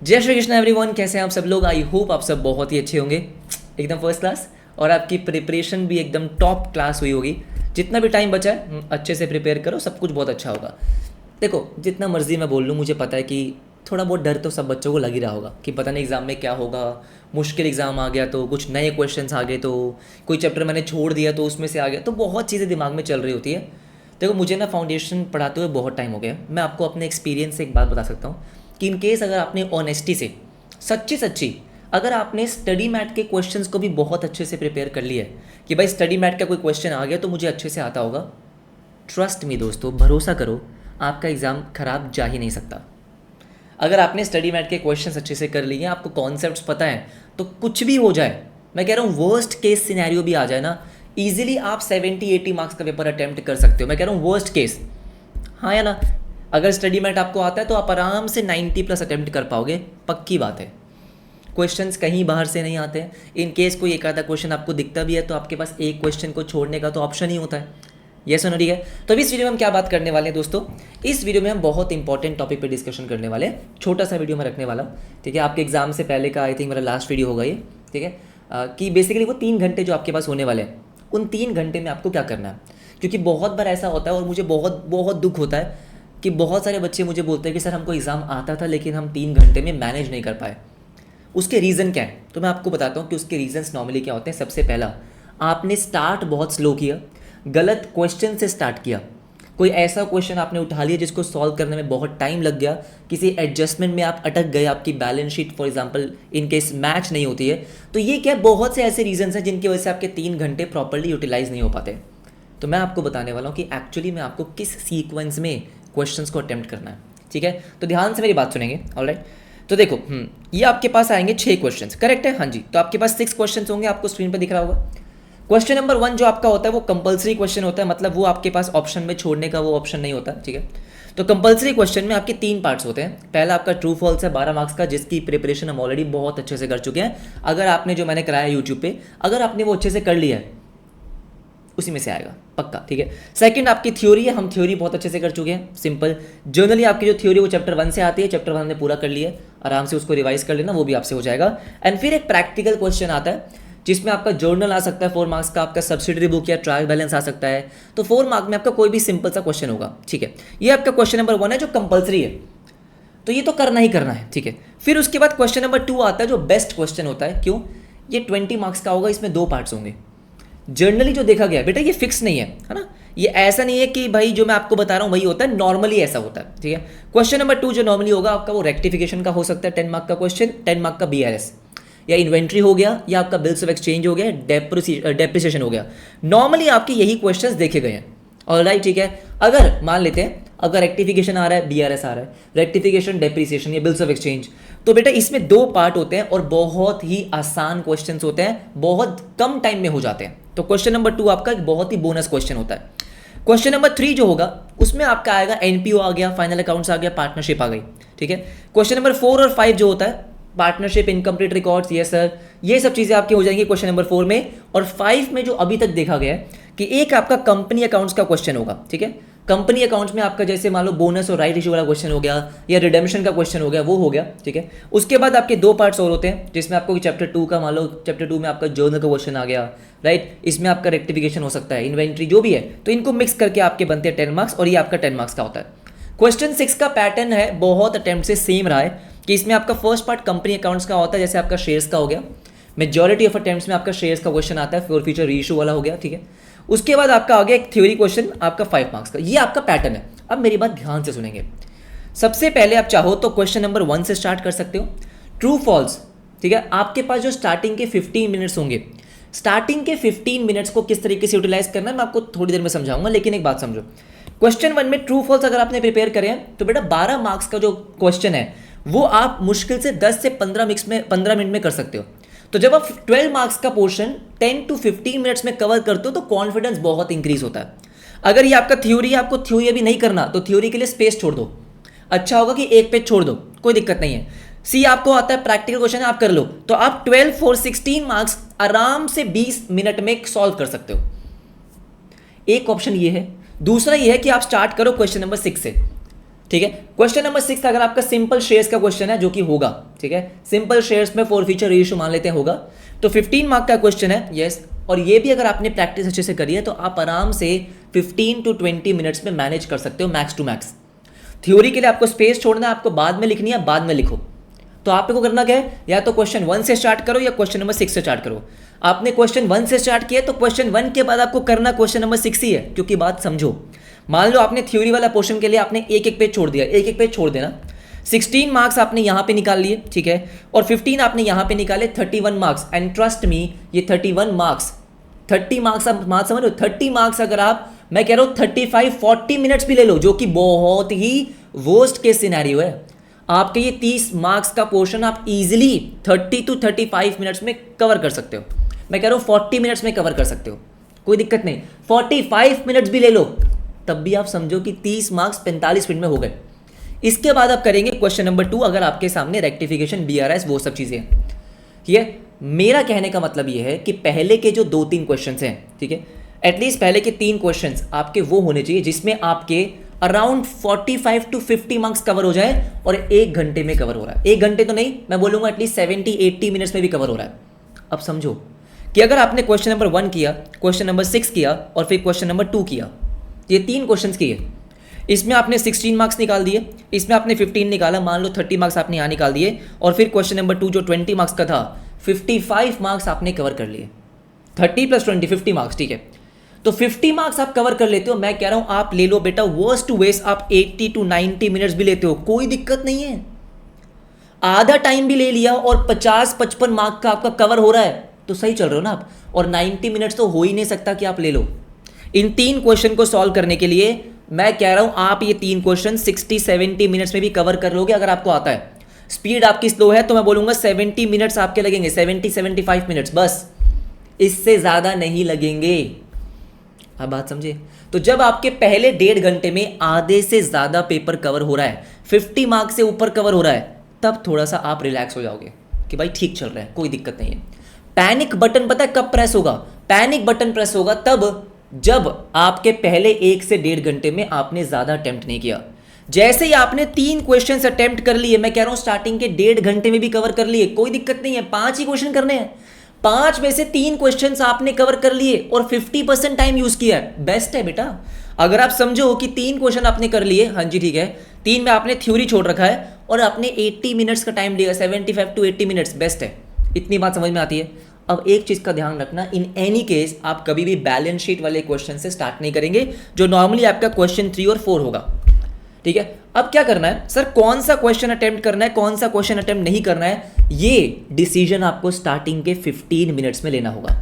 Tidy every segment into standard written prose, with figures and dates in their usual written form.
जय श्री कृष्ण एवरीवन, कैसे हैं आप सब लोग। आई होप आप सब बहुत ही अच्छे होंगे, एकदम फर्स्ट क्लास। और आपकी प्रिपरेशन भी एकदम टॉप क्लास हुई होगी। जितना भी टाइम बचा है अच्छे से प्रिपेयर करो, सब कुछ बहुत अच्छा होगा। देखो, जितना मर्जी मैं बोल लूँ, मुझे पता है कि थोड़ा बहुत डर तो सब बच्चों को लग ही रहा होगा कि पता नहीं एग्ज़ाम में क्या होगा। मुश्किल एग्ज़ाम आ गया तो, कुछ नए क्वेश्चंस आ गए तो, कोई चैप्टर मैंने छोड़ दिया तो उसमें से आ गया, तो बहुत चीज़ें दिमाग में चल रही होती है। देखो, मुझे ना फाउंडेशन पढ़ाते हुए बहुत टाइम हो गया। मैं आपको अपने एक्सपीरियंस से एक बात बता सकता हूँ कि इन केस अगर आपने ऑनेस्टी से, सच्ची सच्ची, अगर आपने स्टडी मैट के क्वेश्चंस को भी बहुत अच्छे से प्रिपेयर कर लिया है कि भाई स्टडी मैट का कोई क्वेश्चन आ गया तो मुझे अच्छे से आता होगा, ट्रस्ट मी दोस्तों, भरोसा करो, आपका एग्ज़ाम खराब जा ही नहीं सकता। अगर आपने स्टडी मैट के क्वेश्चंस अच्छे से कर लिए, आपको कॉन्सेप्ट्स पता है, तो कुछ भी हो जाए, मैं कह रहा हूँ वर्स्ट केस सिनेरियो भी आ जाए ना, इजीली आप 70-80 मार्क्स का पेपर अटेम्प्ट कर सकते हो। मैं कह रहा हूँ वर्स्ट केस, हाँ या ना। अगर स्टडी मैट आपको आता है तो आप आराम से 90+ अटेम्प्ट कर पाओगे, पक्की बात है। क्वेश्चंस कहीं बाहर से नहीं आते हैं। इन केस कोई एक आधा क्वेश्चन आपको दिखता भी है तो आपके पास एक क्वेश्चन को छोड़ने का तो ऑप्शन ही होता है। ये सुनो, ठीक है। तो अभी इस वीडियो में हम क्या बात करने वाले हैं दोस्तों, इस वीडियो में हम बहुत इंपॉर्टेंट टॉपिक पे डिस्कशन करने वाले हैं। छोटा सा वीडियो मैं रखने वाला हूँ, ठीक है। आपके एग्जाम से पहले का आई थिंक मेरा लास्ट वीडियो होगा ये, ठीक है। कि बेसिकली वो 3 घंटे जो आपके पास होने वाले हैं, उन 3 घंटे में आपको क्या करना है। क्योंकि बहुत बार ऐसा होता है और मुझे बहुत बहुत दुख होता है कि बहुत सारे बच्चे मुझे बोलते हैं कि सर हमको एग्ज़ाम आता था लेकिन हम 3 घंटे में मैनेज नहीं कर पाए। उसके रीज़न क्या है, तो मैं आपको बताता हूँ कि उसके रीजंस नॉर्मली क्या होते हैं। सबसे पहला, आपने स्टार्ट बहुत स्लो किया, गलत क्वेश्चन से स्टार्ट किया। कोई ऐसा क्वेश्चन आपने उठा लिया जिसको सॉल्व करने में बहुत टाइम लग गया, किसी एडजस्टमेंट में आप अटक गए, आपकी balance sheet for example in case match नहीं होती है। तो ये क्या, बहुत से ऐसे रीजंस हैं जिनकी वजह से आपके 3 घंटे प्रॉपर्ली यूटिलाइज नहीं हो पाते। तो मैं आपको बताने वाला हूँ कि एक्चुअली में आपको किस सीक्वेंस में क्वेश्चंस को अटेम्प्ट करना है, ठीक है। तो ध्यान से मेरी बात सुनेंगे, ऑलराइट। तो देखो, ये आपके पास आएंगे 6 क्वेश्चंस, करेक्ट है, हाँ जी। तो आपके पास 6 क्वेश्चंस होंगे, आपको स्क्रीन पर दिख रहा होगा। क्वेश्चन नंबर 1 जो आपका होता है वो कंपलसरी क्वेश्चन होता है, मतलब वो आपके पास ऑप्शन में छोड़ने का वो ऑप्शन नहीं होता, ठीक है। तो कंपलसरी क्वेश्चन में आपके 3 पार्ट्स होते हैं। पहला आपका ट्रू फॉल्स है 12 मार्क्स का, जिसकी प्रिपरेशन हम ऑलरेडी बहुत अच्छे से कर चुके हैं। अगर आपने जो मैंने कराया यूट्यूब पे, अगर आपने वो अच्छे से कर लिया है, उसी में से आएगा पक्का, ठीक है। सेकंड आपकी थ्योरी है, हम थ्योरी बहुत अच्छे से कर चुके हैं, सिंपल। जनरली आपकी जो थ्योरी वो चैप्टर 1 से आती है, चैप्टर 1 हमने पूरा कर लिया है, आराम से उसको रिवाइज कर लेना, वो भी आपसे हो जाएगा। एंड फिर एक प्रैक्टिकल क्वेश्चन आता है जिसमें आपका जर्नल आ सकता है 4 मार्क्स का, आपका सब्सिडरी बुक या ट्रायल बैलेंस आ सकता है। तो 4 मार्क में आपका कोई भी सिंपल सा क्वेश्चन होगा, ठीक है। ये आपका क्वेश्चन नंबर 1 है जो कंपलसरी है, तो ये तो करना ही करना है, ठीक है। फिर उसके बाद क्वेश्चन नंबर 2 आता है जो बेस्ट क्वेश्चन होता है। क्यों? ये 20 मार्क्स का होगा, इसमें 2 पार्ट्स होंगे। जनरली जो देखा गया बेटा, ये फिक्स नहीं है ना, ये ऐसा नहीं है कि भाई जो मैं आपको बता रहा हूँ वही होता है, नॉर्मली ऐसा होता है, ठीक है। क्वेश्चन नंबर 2 जो नॉर्मली होगा आपका, वो रेक्टिफिकेशन का हो सकता है, 10 मार्क का क्वेश्चन, 10 मार्क का बीआरएस, या इन्वेंट्री हो गया, या आपका बिल्स ऑफ एक्सचेंज हो गया, डेप्रिसिएशन हो गया। नॉर्मली आपके यही क्वेश्चंस देखे गए हैं, ऑलराइट, ठीक है। अगर मान लेते हैं अगर रेक्टिफिकेशन आ रहा है, बीआरएस आ रहा है, रेक्टिफिकेशन, डेप्रिसिएशन या बिल्स ऑफ एक्सचेंज, तो बेटा इसमें 2 पार्ट होते हैं और बहुत ही आसान क्वेश्चंस होते हैं, बहुत कम टाइम में हो जाते हैं। तो क्वेश्चन नंबर 2 आपका एक बहुत ही बोनस क्वेश्चन होता है। क्वेश्चन नंबर 3 जो होगा उसमें आपका आएगा एनपीओ आ गया, फाइनल अकाउंट्स आ गया, पार्टनरशिप आ गई, ठीक है। क्वेश्चन नंबर 4 और 5 जो होता है पार्टनरशिप, इनकम्प्लीट रिकॉर्ड्स, ये सर, ये सब चीज़ें आपकी हो जाएंगी क्वेश्चन नंबर 4 में। और 5 में जो अभी तक देखा गया है कि एक आपका कंपनी अकाउंट्स का क्वेश्चन होगा, ठीक है। कंपनी अकाउंट्स में आपका जैसे मान लो बोनस और राइट इशू वाला क्वेश्चन हो गया, या रिडेम्पशन का क्वेश्चन हो गया, वो हो गया, ठीक है। उसके बाद आपके 2 पार्ट्स और होते हैं जिसमें आपको चैप्टर 2 का, मान लो चैप्टर 2 में आपका जर्नल का क्वेश्चन आ गया, राइट, इसमें आपका रेक्टिफिकेशन हो सकता है, इन्वेंट्री, जो भी है, तो इनको मिक्स करके आपके बनते हैं 10 मार्क्स, और ये आपका 10 मार्क्स का होता है। क्वेश्चन 6 का पैटर्न है बहुत अटेम्प्ट से सेम रहा है कि इसमें आपका फर्स्ट पार्ट कंपनी अकाउंट्स का होता है, जैसे आपका शेयर्स का हो गया, मेजॉरिटी ऑफ अटेम्प्ट्स में आपका शेयर्स का क्वेश्चन आता है, फॉर फ्यूचर रीइशू वाला हो गया, ठीक है। उसके बाद आपका आ गया एक थ्योरी क्वेश्चन आपका 5 मार्क्स का, ये आपका पैटर्न है। अब मेरी बात ध्यान से सुनेंगे। सबसे पहले आप चाहो तो क्वेश्चन नंबर 1 से स्टार्ट कर सकते हो, ट्रू फॉल्स, ठीक है। आपके पास जो स्टार्टिंग के 15 मिनट्स होंगे, स्टार्टिंग के 15 मिनट्स को किस तरीके से यूटिलाइज करना है मैं आपको थोड़ी देर में समझाऊंगा, लेकिन एक बात समझो, क्वेश्चन 1 में ट्रू फॉल्स अगर आपने प्रिपेयर करे हैं तो बेटा 12 मार्क्स का जो क्वेश्चन है वो आप मुश्किल से 10 से 15 मिनट में कर सकते हो। तो जब आप 12 मार्क्स का पोर्शन 10 to 15 मिनट्स में कवर करते हो तो कॉन्फिडेंस बहुत इंक्रीज होता है। अगर ये आपका थ्योरी है, आपको थ्योरी अभी नहीं करना, तो थ्योरी के लिए स्पेस छोड़ दो, अच्छा होगा कि एक पेज छोड़ दो, कोई दिक्कत नहीं है। सी आपको आता है, प्रैक्टिकल क्वेश्चन है, आप कर लो, तो आप 12 for 16 मार्क्स आराम से 20 मिनट में सॉल्व कर सकते हो। एक ऑप्शन ये है। दूसरा ये है कि आप स्टार्ट करो क्वेश्चन नंबर 6 से। ठीक है। क्वेश्चन नंबर 6 अगर आपका सिंपल शेयर्स का क्वेश्चन है जो कि होगा, ठीक है, सिंपल शेयर्स में फॉरफीचर रेशियो मान लेते हैं होगा, तो 15 मार्क का क्वेश्चन है, यस। और ये भी अगर आपने प्रैक्टिस अच्छे से करी है तो आप आराम से 15 to 20 मिनट्स में मैनेज कर सकते हो मैक्स टू मैक्स। थ्योरी के लिए आपको स्पेस छोड़ना है, आपको बाद में लिखनी है, बाद में लिखो। तो आपको करना क्या है, या तो क्वेश्चन 1 से स्टार्ट करो या क्वेश्चन नंबर 6 से स्टार्ट करो। आपने क्वेश्चन 1 से स्टार्ट किया तो क्वेश्चन 1 के बाद आपको करना क्वेश्चन नंबर 6 ही है, क्योंकि बात समझो। मान लो आपने थ्योरी वाला पोर्शन के लिए आपने एक एक पेज छोड़ दिया, एक एक पेज छोड़ देना। 16 मार्क्स आपने यहाँ पे निकाल लिए, ठीक है, और 15 आपने यहाँ पे निकाले, 31 मार्क्स। एंड ट्रस्ट मी, ये 31 मार्क्स, 30 मार्क्स आप मार्क्स समझ लो, 30 मार्क्स अगर आप, मैं कह रहा हूँ 35-40 मिनट्स भी ले लो, जो कि बहुत ही वर्स्ट केस सिनेरियो है। आपके ये 30 मार्क्स का पोर्शन आप इजीली 30 to 35 मिनट्स में कवर कर सकते हो। मैं कह रहा हूँ 40 मिनट्स में कवर कर सकते हो, कोई दिक्कत नहीं। 45 मिनट्स भी ले लो, तब भी आप समझो कि 30 मार्क्स 45 मिनट में हो गए। इसके बाद आप करेंगे क्वेश्चन नंबर 2, अगर आपके सामने रेक्टिफिकेशन, BRS, वो सब चीज़ें हैं, ठीक है। मेरा कहने का मतलब ये है कि पहले के जो 2-3 क्वेश्चन हैं, ठीक है, एटलीस्ट पहले के 3 क्वेश्चन आपके वो होने चाहिए जिसमें आपके अराउंड 45 to 50 मार्क्स कवर हो जाए और 1 घंटे में कवर हो रहा है। 1 घंटे तो नहीं, मैं बोलूँगा एटलीस्ट 70-80 मिनट्स में भी कवर हो रहा है। अब समझो कि अगर आपने क्वेश्चन नंबर 1 किया, क्वेश्चन नंबर 6 किया और फिर क्वेश्चन नंबर 2 किया, ये 3 क्वेश्चन किए, इसमें आपने 16 मार्क्स निकाल दिए, इसमें आपने 15 निकाला, मान लो 30 मार्क्स आपने यहाँ निकाल दिए, और फिर क्वेश्चन नंबर 2 जो 20 मार्क्स का था, 55 मार्क्स आपने कवर कर लिए। 30 + 20 50 मार्क्स, ठीक है। तो 50 मार्क्स आप कवर कर लेते हो। मैं कह रहा हूँ आप ले लो बेटा, वर्स्ट टू वेस्ट आप 80 to 90 मिनट्स भी लेते हो, कोई दिक्कत नहीं है। आधा टाइम भी ले लिया और 50-55 मार्क का आपका कवर हो रहा है तो सही चल रहे हो ना आप। और 90 मिनट्स तो हो ही नहीं सकता कि आप ले लो। इन 3 क्वेश्चन को सॉल्व करने के लिए मैं कह रहा हूं आप ये 3 क्वेश्चन 60-70 मिनट्स में भी कवर कर लोगे अगर आपको आता है। स्पीड आपकी स्लो है तो मैं बोलूंगा 70 मिनट्स आपके लगेंगे, 70-75 मिनट्स, बस इससे ज्यादा नहीं लगेंगे। अब बात समझे। तो जब आपके पहले 1.5 घंटे में आधे से ज्यादा पेपर कवर हो रहा है, 50 मार्क्स से ऊपर कवर हो रहा है, तब थोड़ा सा आप रिलैक्स हो जाओगे कि भाई ठीक चल रहा है, कोई दिक्कत नहीं है। पैनिक बटन पता है कब प्रेस होगा? पैनिक बटन प्रेस होगा तब जब आपके पहले 1 से 1.5 घंटे में आपने ज्यादा अटेम्प्ट नहीं किया। जैसे ही आपने 3 क्वेश्चंस अटेम्प्ट कर लिए, मैं कह रहा हूं स्टार्टिंग के 1.5 घंटे में भी कवर कर लिए, कोई दिक्कत नहीं है। 5 ही क्वेश्चन करने हैं, 5 में से 3 क्वेश्चंस आपने कवर कर लिए और 50% टाइम यूज किया है, बेस्ट है बेटा। अगर आप समझो कि 3 क्वेश्चन आपने कर लिए, हाँ जी ठीक है, 3 में आपने थ्योरी छोड़ रखा है और आपने 80 मिनट्स का टाइम लिया, 75 to 80 मिनट्स, बेस्ट है। इतनी बात समझ में आती है। अब एक चीज का ध्यान रखना, इन एनी केस आप कभी भी बैलेंस शीट वाले क्वेश्चन से स्टार्ट नहीं करेंगे, जो नॉर्मली आपका क्वेश्चन 3 और 4 होगा, ठीक है। अब क्या करना है सर, कौन सा क्वेश्चन अटेम्प्ट करना है, कौन सा क्वेश्चन अटेम्प्ट नहीं करना है, ये डिसीजन आपको स्टार्टिंग के 15 मिनट्स में लेना होगा।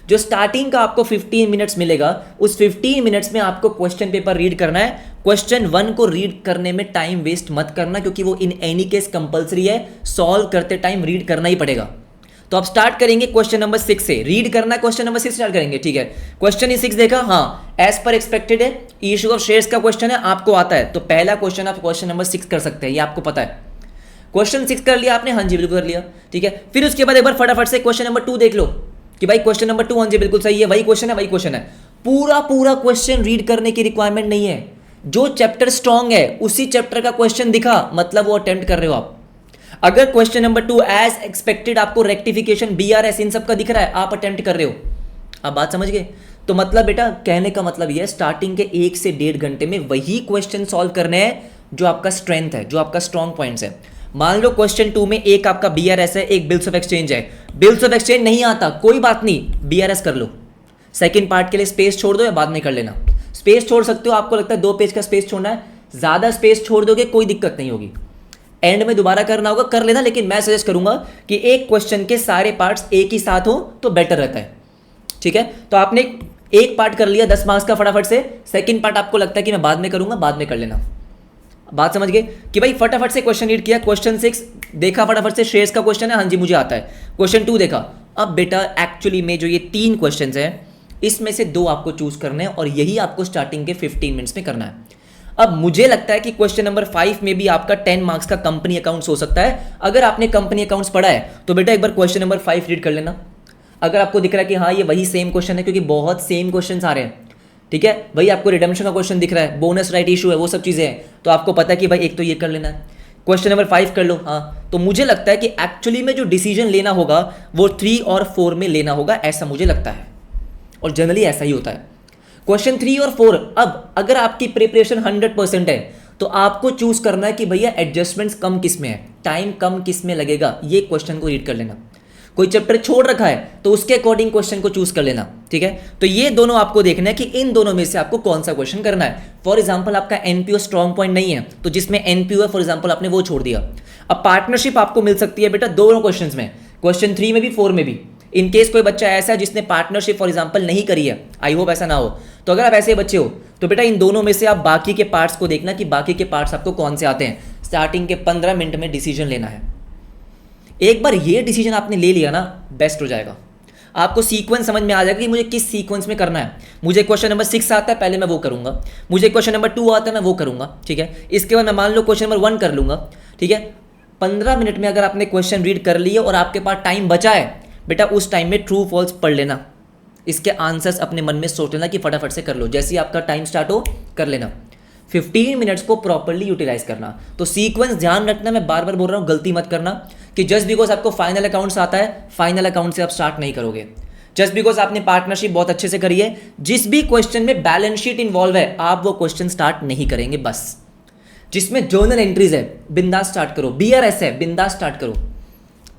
जो स्टार्टिंग का आपको 15 मिनट्स मिलेगा, उस 15 मिनट्स में आपको क्वेश्चन पेपर रीड करना है। क्वेश्चन 1 को रीड करने में टाइम वेस्ट मत करना, क्योंकि वो इन एनी केस कंपलसरी है, सॉल्व करते टाइम रीड करना ही पड़ेगा। तो आप स्टार्ट करेंगे क्वेश्चन नंबर 6 से, रीड करना क्वेश्चन नंबर 6 स्टार्ट करेंगे, ठीक है। क्वेश्चन 6 देखा, हाँ, एज पर एक्सपेक्टेड है, इशू ऑफ शेयर्स का क्वेश्चन है, आपको आता है, तो पहला क्वेश्चन आप क्वेश्चन नंबर 6 कर सकते हैं, ये आपको पता है। क्वेश्चन 6 कर लिया आपने, हाँ जी बिल्कुल कर लिया, ठीक है। फिर उसके बाद एक बार फटाफट से क्वेश्चन नंबर 2 देख लो कि भाई क्वेश्चन नंबर 2, हाँ जी बिल्कुल सही है, वही क्वेश्चन है, वही क्वेश्चन है। पूरा क्वेश्चन रीड करने की रिक्वायरमेंट नहीं है, जो चैप्टर स्ट्रॉन्ग है उसी चैप्टर का क्वेश्चन दिखा, मतलब वो अटेम्प्ट कर रहे हो आप। अगर क्वेश्चन नंबर 2 एज एक्सपेक्टेड आपको रेक्टिफिकेशन, BRS इन सब का दिख रहा है, आप अटेम्प्ट कर रहे हो। आप बात समझ गए? तो मतलब बेटा कहने का मतलब ये है, स्टार्टिंग के 1 से 1.5 घंटे में वही क्वेश्चन सॉल्व करने हैं जो आपका स्ट्रेंथ है, जो आपका स्ट्रॉन्ग पॉइंट्स है। मान लो क्वेश्चन 2 में एक आपका BRS है, एक बिल्स ऑफ एक्सचेंज है। बिल्स ऑफ एक्सचेंज नहीं आता, कोई बात नहीं, BRS कर लो। सेकेंड पार्ट के लिए स्पेस छोड़ दो या बाद में कर लेना, स्पेस छोड़ सकते हो, आपको लगता है 2 पेज का स्पेस छोड़ना है, ज्यादा स्पेस छोड़ दोगे कोई दिक्कत नहीं होगी, एंड में दोबारा करना होगा कर लेना। लेकिन मैं सजेस्ट करूंगा कि एक क्वेश्चन के सारे पार्ट्स एक ही साथ हो तो बेटर रहता है, ठीक है। तो आपने एक पार्ट कर लिया 10 मार्क्स का फटाफट से, सेकंड पार्ट आपको लगता है कि मैं बाद में करूंगा, बाद में कर लेना। बात समझ गए कि भाई फटाफट से क्वेश्चन रीड किया, क्वेश्चन 6 देखा, फटाफट से शेयर्स का क्वेश्चन है, हाँ जी मुझे आता है। क्वेश्चन 2 देखा। अब बेटा एक्चुअली में जो ये 3 क्वेश्चन हैं, इसमें से 2 आपको चूज करने हैं और यही आपको स्टार्टिंग के 15 मिनट्स में करना है। अब मुझे लगता है कि क्वेश्चन नंबर 5 में भी आपका 10 मार्क्स का कंपनी अकाउंट्स हो सकता है। अगर आपने कंपनी अकाउंट्स पढ़ा है तो बेटा एक बार क्वेश्चन नंबर 5 रीड कर लेना। अगर आपको दिख रहा है कि हाँ ये वही सेम क्वेश्चन है, क्योंकि बहुत सेम क्वेश्चंस आ रहे हैं, ठीक है, वही आपको रिडम्पशन का क्वेश्चन दिख रहा है, बोनस राइट इशू है, वो सब चीज़ें हैं, तो आपको पता है कि भाई एक तो ये कर लेना है, क्वेश्चन नंबर 5 कर लो। हाँ, तो मुझे लगता है कि एक्चुअली में जो डिसीजन लेना होगा वो 3 और 4 में लेना होगा, ऐसा मुझे लगता है, और जनरली ऐसा ही होता है। क्वेश्चन 3 और 4, अब अगर आपकी प्रिपरेशन 100% है तो आपको चूज करना है कि भैया एडजस्टमेंट्स कम किस में है, टाइम कम किस में लगेगा, ये क्वेश्चन को रीड कर लेना। कोई चैप्टर छोड़ रखा है तो उसके अकॉर्डिंग क्वेश्चन को चूज कर लेना, ठीक है। तो ये दोनों आपको देखना है कि इन दोनों में से आपको कौन सा क्वेश्चन करना है। फॉर एग्जांपल आपका एनपीओ स्ट्रॉन्ग पॉइंट नहीं है तो जिसमें एनपीओ है फॉर एग्जांपल आपने वो छोड़ दिया। अब पार्टनरशिप आपको मिल सकती है बेटा दोनों क्वेश्चंस में, क्वेश्चन 3 में भी 4 में भी। इन केस कोई बच्चा ऐसा है जिसने पार्टनरशिप फॉर एग्जांपल नहीं करी है, आई होप ऐसा ना हो, तो अगर आप ऐसे बच्चे हो तो बेटा इन दोनों में से आप बाकी के पार्ट्स को देखना कि बाकी के पार्ट्स आपको कौन से आते हैं। स्टार्टिंग के 15 मिनट में डिसीजन लेना है। एक बार ये डिसीजन आपने ले लिया ना, बेस्ट हो जाएगा, आपको सीक्वेंस समझ में आ जाएगा कि मुझे किस सीक्वेंस में करना है। मुझे क्वेश्चन नंबर 6 आता है, पहले मैं वो करूंगा, मुझे क्वेश्चन नंबर 2 आता है, मैं वो करूंगा, ठीक है। इसके बाद मैं मान लो क्वेश्चन नंबर 1 कर लूंगा, ठीक है। 15 मिनट में अगर आपने क्वेश्चन रीड कर लिए और आपके पास टाइम बचा है बेटा, उस टाइम में ट्रू फॉल्स पढ़ लेना, इसके आंसर्स अपने मन में सोच लेना कि फटाफट से कर लो, जैसे ही आपका टाइम स्टार्ट हो कर लेना। 15 मिनट्स को प्रॉपर्ली यूटिलाइज करना। तो सीक्वेंस ध्यान रखना, मैं बार बार बोल रहा हूँ, गलती मत करना कि जस्ट बिकॉज आपको फाइनल अकाउंट्स आता है, फाइनल अकाउंट से आप स्टार्ट नहीं करोगे। जस्ट बिकॉज आपने पार्टनरशिप बहुत अच्छे से करी है, जिस भी क्वेश्चन में बैलेंस शीट इन्वॉल्व है आप वो क्वेश्चन स्टार्ट नहीं करेंगे। बस जिसमें जर्नल एंट्रीज है बिंदास स्टार्ट करो, बीआरएस है बिंदास स्टार्ट करो।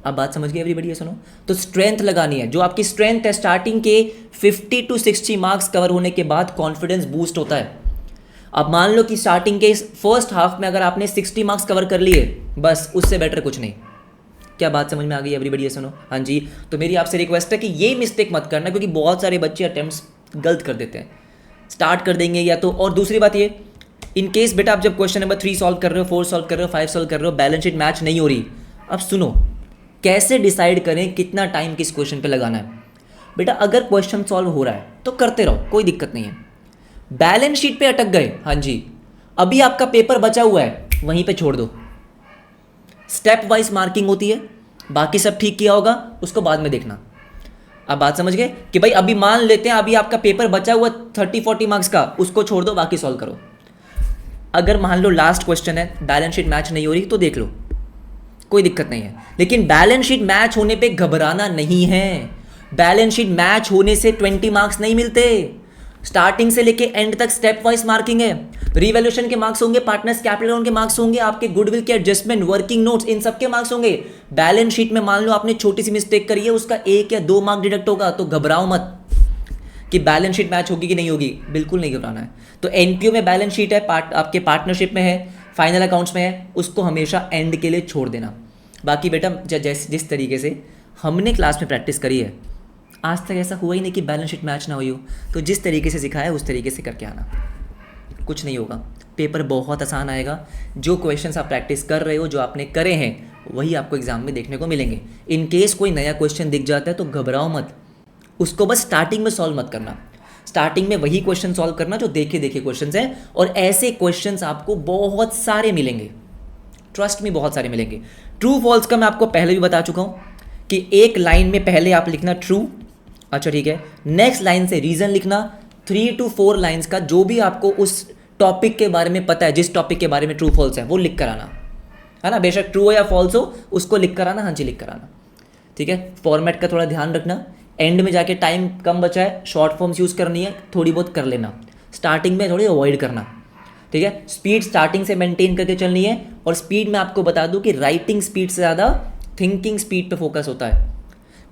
अब बात समझ गए एवरीबॉडी, सुनो। तो स्ट्रेंथ लगानी है, जो आपकी स्ट्रेंथ है स्टार्टिंग के 50 to 60 मार्क्स कवर होने के बाद कॉन्फिडेंस बूस्ट होता है। अब मान लो कि स्टार्टिंग के फर्स्ट हाफ में अगर आपने 60 मार्क्स कवर कर लिए, बस उससे बेटर कुछ नहीं। क्या बात समझ में आ गई एवरीबॉडी, सुनो। हाँ जी, तो मेरी आपसे रिक्वेस्ट है कि ये मिस्टेक मत करना, क्योंकि बहुत सारे बच्चे अटेम्प्ट्स गलत कर देते हैं, स्टार्ट कर देंगे या तो। और दूसरी बात ये, इन केस बेटा आप जब क्वेश्चन नंबर 3 सॉल्व कर रहे हो, 4 सॉल्व कर रहे हो, 5 सॉल्व कर रहे हो, बैलेंस शीट मैच नहीं हो रही, अब सुनो कैसे डिसाइड करें कितना टाइम किस क्वेश्चन पे लगाना है। बेटा अगर क्वेश्चन सॉल्व हो रहा है तो करते रहो, कोई दिक्कत नहीं है। बैलेंस शीट पे अटक गए, हाँ जी, अभी आपका पेपर बचा हुआ है, वहीं पे छोड़ दो। स्टेप वाइज मार्किंग होती है, बाकी सब ठीक किया होगा, उसको बाद में देखना। अब बात समझ गए कि भाई अभी मान लेते हैं अभी आपका पेपर बचा हुआ 30-40 मार्क्स का, उसको छोड़ दो, बाकी सॉल्व करो। अगर मान लो लास्ट क्वेश्चन है, बैलेंस शीट मैच नहीं हो रही, तो देख लो, कोई दिक्कत नहीं है। लेकिन बैलेंस शीट मैच होने पे घबराना नहीं है। बैलेंस शीट मैच होने से 20 मार्क्स नहीं मिलते, स्टार्टिंग से लेके एंड तक स्टेप वाइज मार्किंग है। रिवैल्यूएशन के मार्क्स होंगे, पार्टनर्स कैपिटल लोन के मार्क्स होंगे, आपके गुडविल के एडजस्टमेंट, वर्किंग नोट्स, इन सब के मार्क्स होंगे। बैलेंस शीट में मान लो आपने छोटी सी मिस्टेक करी है, उसका 1 या 2 मार्क डिडक्ट होगा, तो घबराओ मत कि बैलेंस शीट मैच होगी कि नहीं होगी, बिल्कुल नहीं घबराना है। तो एनपीओ में बैलेंस शीट है, आपके पार्टनरशिप में है, फाइनल अकाउंट्स में है, उसको हमेशा एंड के लिए छोड़ देना। बाकी बेटा जिस तरीके से हमने क्लास में प्रैक्टिस करी है, आज तक ऐसा हुआ ही नहीं कि बैलेंस शीट मैच ना हुई हो। तो जिस तरीके से सिखाया उस तरीके से करके आना, कुछ नहीं होगा, पेपर बहुत आसान आएगा। जो क्वेश्चंस आप प्रैक्टिस कर रहे हो, जो आपने करे हैं, वही आपको एग्जाम में देखने को मिलेंगे। इन केस कोई नया क्वेश्चन दिख जाता है तो घबराओ मत, उसको बस स्टार्टिंग में सॉल्व मत करना। स्टार्टिंग में वही क्वेश्चन सॉल्व करना जो देखे देखे क्वेश्चंस हैं, और ऐसे क्वेश्चंस आपको बहुत सारे मिलेंगे, ट्रस्ट में बहुत सारे मिलेंगे। ट्रू फॉल्स का मैं आपको पहले भी बता चुका हूँ कि एक लाइन में पहले आप लिखना ट्रू, अच्छा ठीक है, नेक्स्ट लाइन से रीजन लिखना, 3 to 4 लाइन्स का जो भी आपको उस टॉपिक के बारे में पता है, जिस टॉपिक के बारे में ट्रू फॉल्स है वो लिख कर आना है ना, बेशक ट्रू हो या फॉल्स हो उसको लिख कर आना, हाँ जी लिख कर आना, ठीक है। फॉर्मेट का थोड़ा ध्यान रखना, एंड में जाके टाइम कम बचा है, शॉर्ट फॉर्म्स यूज़ करनी है, थोड़ी बहुत कर लेना, स्टार्टिंग में थोड़ी अवॉइड करना, ठीक है। स्पीड स्टार्टिंग से मेंटेन करके चलनी है, और स्पीड में आपको बता दूं कि राइटिंग स्पीड से ज़्यादा थिंकिंग स्पीड पे फोकस होता है।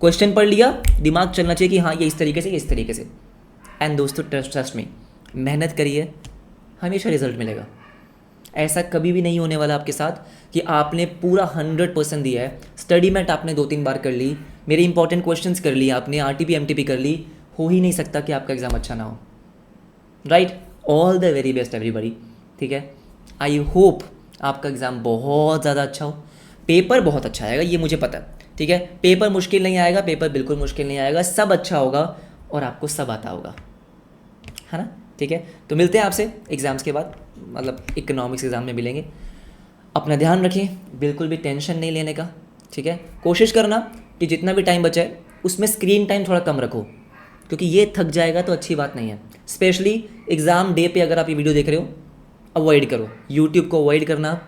क्वेश्चन पढ़ लिया, दिमाग चलना चाहिए कि हाँ ये इस तरीके से, ये इस तरीके से। एंड दोस्तों ट्रस्ट में मेहनत करिए, हमेशा रिजल्ट मिलेगा। ऐसा कभी भी नहीं होने वाला आपके साथ कि आपने पूरा 100% दिया है, स्टडी मैट आपने 2-3 बार कर ली, मेरे इंपॉर्टेंट क्वेश्चंस कर लिए आपने, आरटीपी एमटीपी कर ली, हो ही नहीं सकता कि आपका एग्ज़ाम अच्छा ना हो, right. All the very best everybody, ठीक है। आई होप आपका एग्ज़ाम बहुत ज़्यादा अच्छा हो, पेपर बहुत अच्छा आएगा ये मुझे पता है, ठीक है। पेपर मुश्किल नहीं आएगा, पेपर बिल्कुल मुश्किल नहीं आएगा, सब अच्छा होगा और आपको सब आता होगा, है ना, ठीक है। तो मिलते हैं आपसे एग्ज़ाम्स के बाद, मतलब इकोनॉमिक्स एग्ज़ाम में मिलेंगे। अपना ध्यान रखिए, बिल्कुल भी टेंशन नहीं लेने का, ठीक है। कोशिश करना कि जितना भी टाइम बचा है उसमें स्क्रीन टाइम थोड़ा कम रखो, क्योंकि ये थक जाएगा तो अच्छी बात नहीं है। स्पेशली एग्ज़ाम डे पे अगर आप ये वीडियो देख रहे हो, अवॉइड करो, यूट्यूब को अवॉइड करना।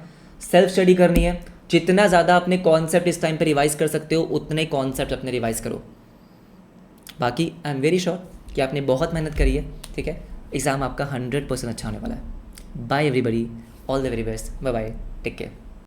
सेल्फ स्टडी करनी है, जितना ज़्यादा अपने कॉन्सेप्ट इस टाइम पे रिवाइज कर सकते हो उतने कॉन्सेप्ट अपने रिवाइज करो। बाकी आई एम वेरी श्योर कि आपने बहुत मेहनत करी है, ठीक है। एग्ज़ाम आपका 100% अच्छा होने वाला है। Bye everybody, all the very best, bye bye, take care.